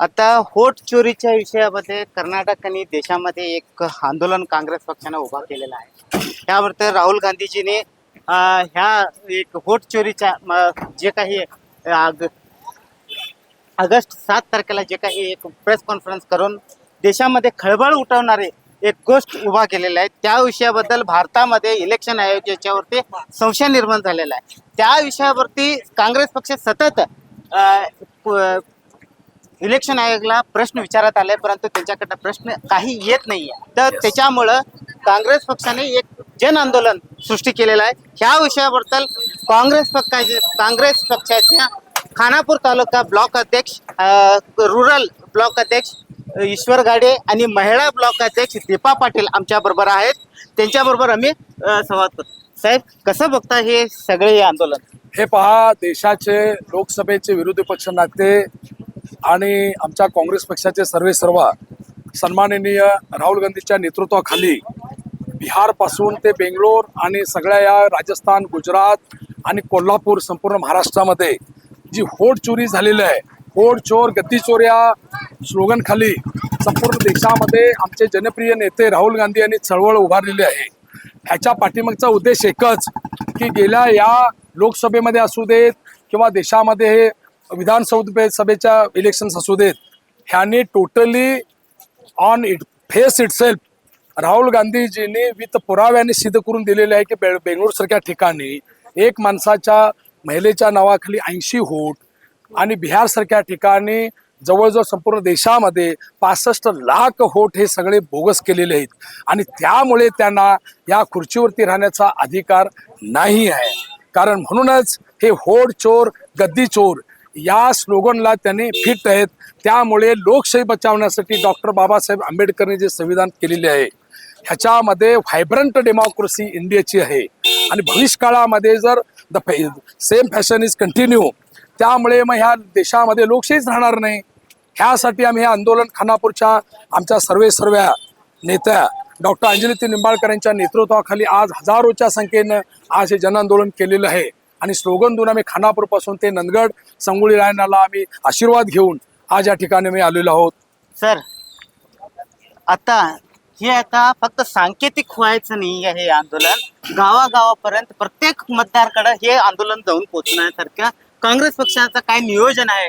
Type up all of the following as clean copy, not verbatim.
आता होट चोरीच्या विषयामध्ये कर्नाटक आणि देशामध्ये एक आंदोलन काँग्रेस पक्षाने उभा केलेला आहे. त्यावरती राहुल गांधीजीने ह्या एक होट चोरीच्या जे काही ऑगस्ट 7 तारखेला जे काही एक प्रेस कॉन्फरन्स करून देशामध्ये खळबळ उठवणारे एक गोष्ट उभा केलेला आहे. त्या विषयाबद्दल भारतामध्ये इलेक्शन आयोग याच्यावरती संशय निर्माण झालेला आहे. त्या विषयावरती काँग्रेस पक्ष सतत इलेक्शन आयोगाला प्रश्न विचारत आले, परंतु त्यांच्याकडनं प्रश्न काही येत नाहीये. तर त्याच्यामुळं काँग्रेस पक्षाने एक जन आंदोलन सृष्टी केलेलं आहे. ह्या विषयाबद्दल काँग्रेस पक्षाच्या खानापूर तालुका ब्लॉक अध्यक्ष, रुरल ब्लॉक अध्यक्ष ईश्वर गाडे आणि महिला ब्लॉक अध्यक्ष दीपा पाटील आमच्या बरोबर आहेत. त्यांच्याबरोबर आम्ही संवाद करू. साहेब, कसं बघता हे सगळे आंदोलन? हे पहा, देशाचे लोकसभेचे विरोधी पक्ष नेते आणि आमच्या काँग्रेस पक्षाचे सर्व सन्माननीय राहुल गांधीच्या नेतृत्वाखाली बिहारपासून ते बेंगलोर आणि सगळ्या या राजस्थान, गुजरात आणि कोल्हापूर संपूर्ण महाराष्ट्रामध्ये जी होड चोरी झालेली आहे, होड चोर गद्दी चोर या स्लोगन खाली संपूर्ण देशामध्ये आमचे जनप्रिय नेते राहुल गांधी यांनी चळवळ उभारलेली आहे. ह्याच्या पाठीमागचा उद्देश एकच की गेल्या या लोकसभेमध्ये असू देत किंवा देशामध्ये हे विधानसभेच्या इलेक्शन्स असू देत, ह्यांनी totally on it face itself Rahul गांधीजींनी विथ पुराव्याने सिद्ध करून दिलेले आहे की बेंगळूर सारख्या ठिकाणी एक माणसाच्या महिलेच्या नावाखाली 80 होट आणि बिहार सारख्या ठिकाणी जवळजवळ संपूर्ण देशामध्ये 65 लाख होट हे सगळे बोगस केलेले आहेत आणि त्यामुळे त्यांना या खुर्चीवरती राहण्याचा अधिकार नाही आहे. कारण म्हणूनच हे होड चोर गद्दी चोर या स्लोगनला त्यांनी फिट आहेत. त्यामुळे लोकशाही बचावण्यासाठी डॉक्टर बाबासाहेब आंबेडकरने जे संविधान केलेले आहे ह्याच्यामध्ये व्हायब्रंट डेमोक्रेसी इंडियाची आहे आणि भविष्यकाळामध्ये जर सेम फॅशन इज कंटिन्यू, त्यामुळे मग ह्या देशामध्ये लोकशाहीच राहणार नाही. ह्यासाठी आम्ही हे आंदोलन खानापूरच्या आमच्या सर्व नेत्या डॉक्टर अंजली निंबाळकर यांच्या नेतृत्वाखाली आज हजारोच्या संख्येनं आज हे जनआंदोलन केलेलं आहे आणि स्लोगन देऊन आम्ही खानापूरपासून ते नंदगड संगोळी रायनाला आम्ही आशीर्वाद घेऊन आज या ठिकाणी मी आलेलो आहोत. सर, आता फक्त सांकेतिक व्हायचं नाही आहे. हे आंदोलन गावागावापर्यंत प्रत्येक मतदारकडे हे आंदोलन जाऊन पोहोचण्यासारख्या काँग्रेस पक्षाचं काय नियोजन आहे?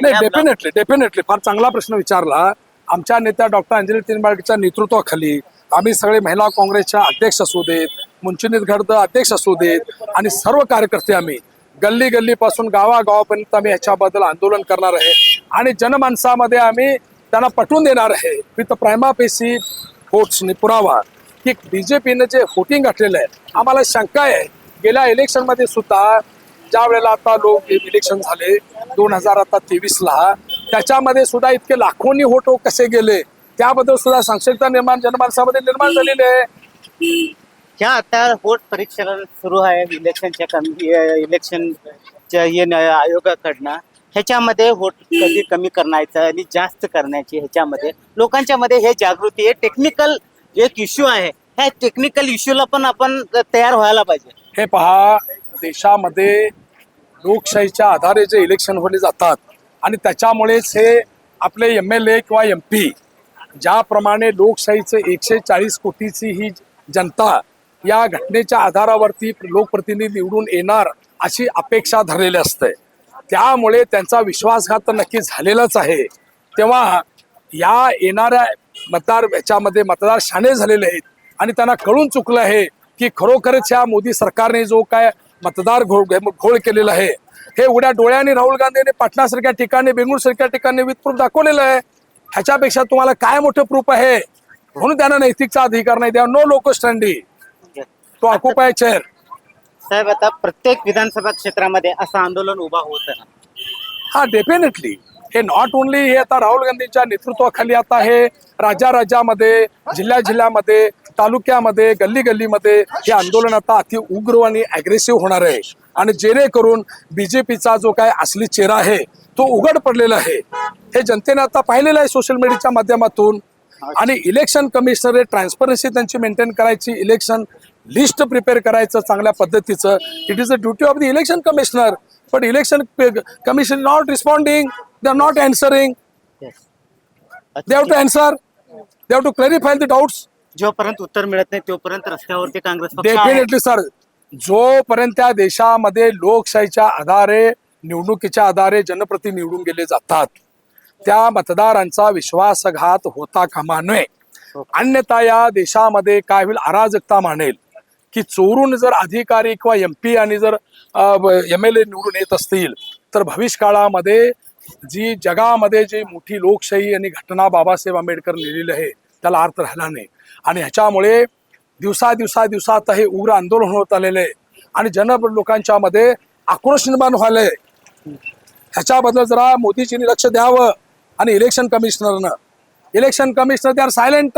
डेफिनेटली फार चांगला प्रश्न विचारला. आमच्या नेत्या डॉक्टर अंजली निंबाळकरच्या नेतृत्वाखाली आम्ही सगळे महिला काँग्रेसच्या अध्यक्ष असू देत, मुंचनीत घडद अध्यक्ष असू देत आणि सर्व कार्यकर्ते आम्ही गल्लीपासून गावागावापर्यंत आम्ही ह्याच्याबद्दल आंदोलन करणार आहे आणि जनमानसामध्ये आम्ही त्यांना पटवून देणार आहे विथ प्रायमा पेसी होट्सने पुरावा की बीजेपीने जे होटिंग घातलेलं आहे. आम्हाला शंका आहे गेल्या इलेक्शनमध्ये सुद्धा ज्या वेळेला आता लोक इलेक्शन झाले 2023ला, त्याच्यामध्ये सुद्धा इतके लाखोनी होट कसे गेले त्याबद्दल सुद्धा संक्षिप्त जनमानसामध्ये निर्माण झालेले आहे. ह्या आता होट परीक्षण सुरू आहे इलेक्शनच्या आयोगाकडनं. ह्याच्यामध्ये होट कधी कमी करण्याचं आणि जास्त करण्याची ह्याच्यामध्ये लोकांच्या मध्ये हे जागृती आहे. टेक्निकल एक इश्यू आहे, ह्या टेक्निकल इश्यूला पण आपण तयार व्हायला पाहिजे. हे पहा, देशामध्ये लोकशाहीच्या आधारे जे इलेक्शन होणे जातात आणि त्याच्यामुळेच हे आपले MLA किंवा MP ज्याप्रमाणे लोकशाहीचं 140 कोटीची ही जनता या घटनेच्या आधारावरती लोकप्रतिनिधी निवडून येणार अशी अपेक्षा धरलेली असते, त्यामुळे त्यांचा विश्वासघात तर नक्की झालेलाच आहे. तेव्हा या येणाऱ्या ह्याच्यामध्ये मतदार शाणे झालेले आहेत आणि त्यांना कळून चुकलं आहे की खरोखरच ह्या मोदी सरकारने जो काय मतदार घोळ केलेला आहे हे उघड्या डोळ्यांनी राहुल गांधीने पाटणासारख्या ठिकाणी, बेंगळूरसारख्या ठिकाणी विथ प्रूफ दाखवलेलं आहे. ह्याच्यापेक्षा तुम्हाला काय मोठं प्रूफ आहे? म्हणून त्यांना नैतिकचा अधिकार नाही द्या. नो लोक स्टँडिंग तो ऑक्युपाय चेअर. साहेब, आता प्रत्येक विधानसभा क्षेत्रामध्ये असं आंदोलन उभा होतं ना? हा, डेफिनेटली. हे नॉट ओनली हे आता राहुल गांधींच्या नेतृत्वाखाली आता हे राज्यामध्ये, जिल्ह्यामध्ये, तालुक्यामध्ये, गल्लीमध्ये हे आंदोलन आता अति उग्र आणि अग्रेसिव्ह होणार आहे आणि जेणेकरून बीजेपीचा जो काय असली चेहरा आहे तो उघड पडलेला आहे. हे जनतेने आता पाहिलेलं आहे सोशल मीडियाच्या माध्यमातून. आणि इलेक्शन कमिशनर हे ट्रान्सपरन्सी त्यांची मेंटेन करायची, इलेक्शन लिस्ट प्रिपेअर करायचं चांगल्या पद्धतीचं. It is the duty of the election commissioner, but election commission not responding, they are not answering. They have to answer, they have to clarify the doubts. जोपर्यंत उत्तर मिळत नाही तोपर्यंत रस्त्यावरती काँग्रेस पक्ष आहे. डेफिनेटली सर, जोपर्यंत त्या देशामध्ये लोकशाहीच्या आधारे, निवडणुकीच्या आधारे जनप्रतिनिधी निवडून गेले जातात, त्या मतदारांचा विश्वासघात होता कामा नये. अन्यथा या देशामध्ये काय होईल, अराजकता मानेल की चोरून जर अधिकारी किंवा MP आणि जर MLA निवडून येत असतील तर भविष्य काळामध्ये जी जगामध्ये जी मोठी लोकशाही आणि घटना बाबासाहेब आंबेडकर लिहिलेली आहे त्याला अर्थ राहिला नाही. आणि ह्याच्यामुळे दिवसा आता हे उग्र आंदोलन होत आलेलं आहे आणि लोकांच्या मध्ये आक्रोश निर्माण व्हायलंय. ह्याच्याबद्दल जरा मोदीजींनी लक्ष द्यावं. आणि election commissioner they are silent.